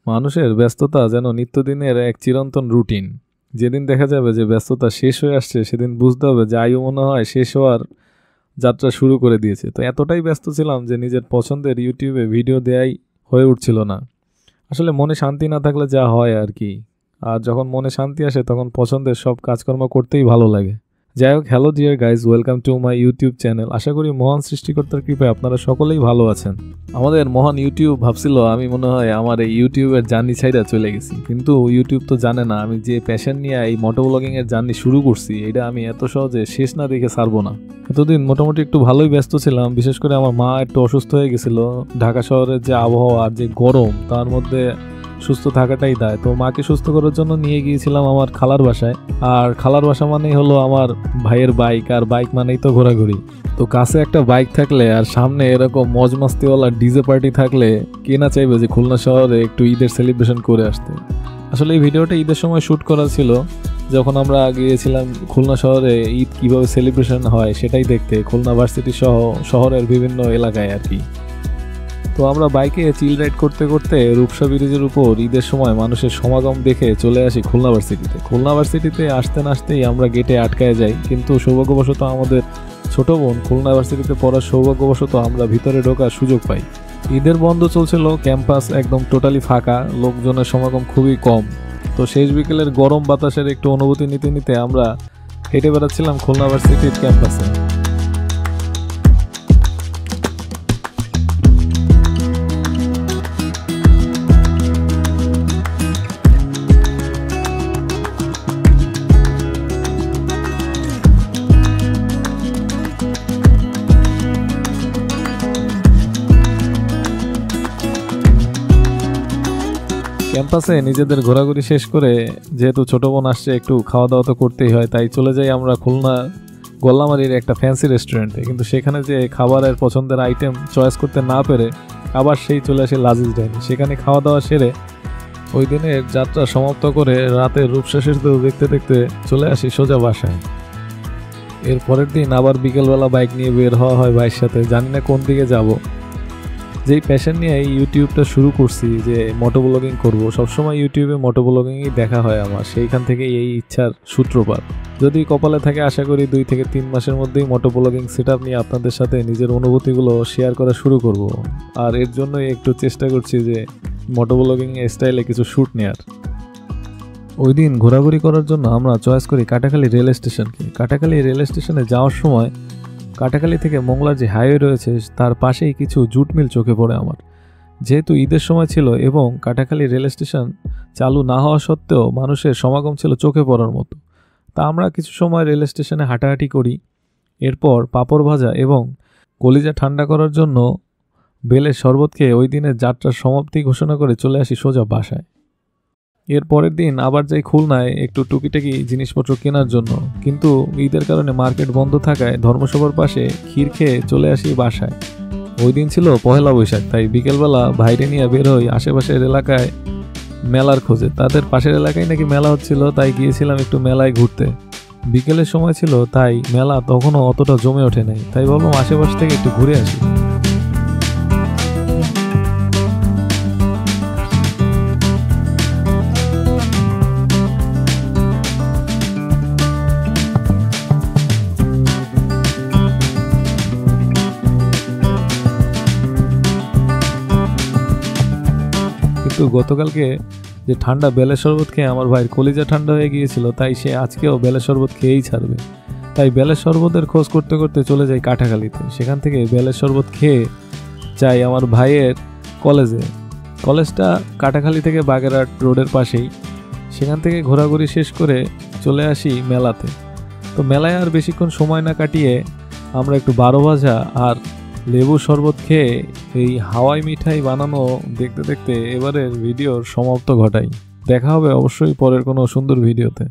মানুষের ব্যস্ততা যেন নিত্যদিনের এক চিরন্তন রুটিন। যেদিন দেখা যাবে যে ব্যস্ততা শেষ হয়ে আসছে সেদিন বুঝতে হবে যে আয়ু মনে হয় শেষ হওয়ার যাত্রা শুরু করে দিয়েছে। তো এতটাই ব্যস্ত ছিলাম যে নিজের পছন্দের ইউটিউবে ভিডিও দেয়াই হয়ে উঠছিল না। আসলে মনে শান্তি না থাকলে যা হয় আর কি। আর যখন মনে শান্তি আসে তখন পছন্দের সব কাজকর্ম করতেই ভালো লাগে। যাই হোক, hello dear guys, welcome to my YouTube channel. আশা করি মহান সৃষ্টিকর্তার কৃপায় আপনারা সকলেই ভালো আছেন। আমাদের মহান ইউটিউব ভাবছিল আমি মনে হয় আমার এই ইউটিউবের জার্নি ছাইড়া চলে গেছি, কিন্তু ইউটিউব তো জানে না আমি যে প্যাশন নিয়ে এই মোটো ব্লগিং এর জার্নি শুরু করছি এটা আমি এত সহজে শেষ না দেখে ছাড়বো না। এতদিন মোটামুটি একটু ভালোই ব্যস্ত ছিলাম, বিশেষ করে আমার মা একটু অসুস্থ হয়ে গেছিল। ঢাকা শহরের যে আবহাওয়া আর যে গরম তার মধ্যে সুস্থ থাকাটাই দায়। তো মাকে সুস্থ করার জন্য নিয়ে গিয়েছিলাম আমার খালার বাসায়। আর খালার বাসা মানেই হলো আমার ভাইয়ের বাইক, আর বাইক মানেই তো ঘোরাঘুরি। তো কাছে একটা বাইক থাকলে আর সামনে এরকম মজমাস্তিওয়ালা ডিজে পার্টি থাকলে কে না চাইবে যে খুলনা শহরে একটু ঈদের সেলিব্রেশন করে আসতে। আসলে এই ভিডিওটা ঈদের সময় শ্যুট করা ছিল, যখন আমরা গিয়েছিলাম খুলনা শহরে ঈদ কিভাবে সেলিব্রেশন হয় সেটাই দেখতে, খুলনা ভার্সিটি সহ শহরের বিভিন্ন এলাকায় আর কি। তো আমরা বাইকে চিল রাইড করতে করতে রূপসা ব্রিজের উপর ঈদের সময় মানুষের সমাগম দেখে চলে আসি খুলনা ভার্সিটিতে। খুলনা ভার্সিটিতে আসতে না আসতেই আমরা গেটে আটকায় যাই, কিন্তু সৌভাগ্যবশত আমাদের ছোট বোন খুলনা ভার্সিটিতে পড়ার সৌভাগ্যবশত আমরা ভিতরে ঢোকার সুযোগ পাই। ঈদের বন্ধ চলছিল, ক্যাম্পাস একদম টোটালি ফাঁকা, লোকজনের সমাগম খুবই কম। তো শেষ বিকেলের গরম বাতাসের একটু অনুভূতি নিতে নিতে আমরা হেঁটে বেড়াচ্ছিলাম খুলনা ভার্সিটির ক্যাম্পাসে। ক্যাম্পাসে নিজেদের ঘোরাঘুরি শেষ করে যেহেতু ছোট বোন আসছে একটু খাওয়া দাওয়া তো করতেই হয়, তাই চলে যাই আমরা খুলনা গোল্লামারির একটা ফ্যান্সি রেস্টুরেন্টে। কিন্তু সেখানে যে খাবারের পছন্দের আইটেম চয়েস করতে না পেরে আবার সেই চলে আসে লাজিজ ডাইনে। সেখানে খাওয়া দাওয়া সেরে ওই দিনের যাত্রা সমাপ্ত করে রাতের রূপসা সেতু দেখতে দেখতে চলে আসি সোজা বাসায়। এর পরের দিন আবার বিকেলবেলা বাইক নিয়ে বের হওয়া হয় ভাইয়ের সাথে, জানি না কোন দিকে যাব। যেই প্যাশন নিয়ে এই ইউটিউবটা শুরু করছি যে মোটো ব্লগিং করবো, সবসময় ইউটিউবে মোটো ব্লগিংই দেখা হয় আমার, সেইখান থেকে এই ইচ্ছার সূত্রপাত। যদি কপালে থাকে আশা করি 2 থেকে 3 মাসের মধ্যেই মোটো ব্লগিং সেটআপ নিয়ে আপনাদের সাথে নিজের অনুভূতিগুলো শেয়ার করা শুরু করব। আর এর জন্যই একটু চেষ্টা করছি যে মোটো ব্লগিং স্টাইলে কিছু শ্যুট নেওয়ার। ওই দিন ঘোরাঘুরি করার জন্য আমরা চয়েস করি কাটাখালী রেল স্টেশনকে। কাটাখালী রেল স্টেশনে যাওয়ার সময় কাটাখালী থেকে মোংলার যে হাইওয়ে রয়েছে তার পাশেই কিছু জুট মিল চোখে পড়ে আমার। যেহেতু ঈদের সময় ছিল এবং কাটাখালী রেল স্টেশন চালু না হওয়া সত্ত্বেও মানুষের সমাগম ছিল চোখে পড়ার মতো। তা আমরা কিছু সময় রেল স্টেশনে হাঁটাহাঁটি করি। এরপর পাঁপড় ভাজা এবং কলিজা ঠান্ডা করার জন্য বেলের শরবত খেয়ে ওই দিনের যাত্রার সমাপ্তি ঘোষণা করে চলে আসি সোজা বাসায়। এর পরের দিন আবার যাই খুলনায় একটু টুকিটাকি জিনিসপত্র কেনার জন্য, কিন্তু ঈদের কারণে মার্কেট বন্ধ থাকায় ধর্মসভার পাশে ক্ষীর খেয়ে চলে আসি বাসায়। ওই দিন ছিল পহেলা বৈশাখ, তাই বিকেলবেলা বাইরে নিয়ে বের হই আশেপাশের এলাকায় মেলার খোঁজে। তাদের পাশের এলাকায় নাকি মেলা হচ্ছিল, তাই গিয়েছিলাম একটু মেলায় ঘুরতে। বিকেলের সময় ছিল তাই মেলা তখনও অতটা জমে ওঠে নাই, তাই ভাবলাম আশেপাশ থেকে একটু ঘুরে আসি। কিন্তু গতকালকে যে ঠান্ডা বেলের শরবত খেয়ে আমার ভাইয়ের কলিজা ঠান্ডা হয়ে গিয়েছিল, তাই সে আজকেও বেলের শরবত খেয়েই ছাড়বে। তাই বেলের শরবতের খোঁজ করতে করতে চলে যাই কাটাখালীতে। সেখান থেকে বেলের শরবত খেয়ে যাই আমার ভাইয়ের কলেজে। কলেজটা কাটাখালী থেকে বাগেরহাট রোডের পাশেই। সেখান থেকে ঘোরাঘুরি শেষ করে চলে আসি মেলাতে। তো মেলায় আর বেশিক্ষণ সময় না কাটিয়ে আমরা একটু 12 ভাজা আর লেবু শরবত খেয়ে এই হাওয়াই মিঠাই বানানো দেখতে দেখতে এবারের ভিডিওর সমাপ্ত ঘটাই। দেখা হবে অবশ্যই পরের কোনো সুন্দর ভিডিওতে।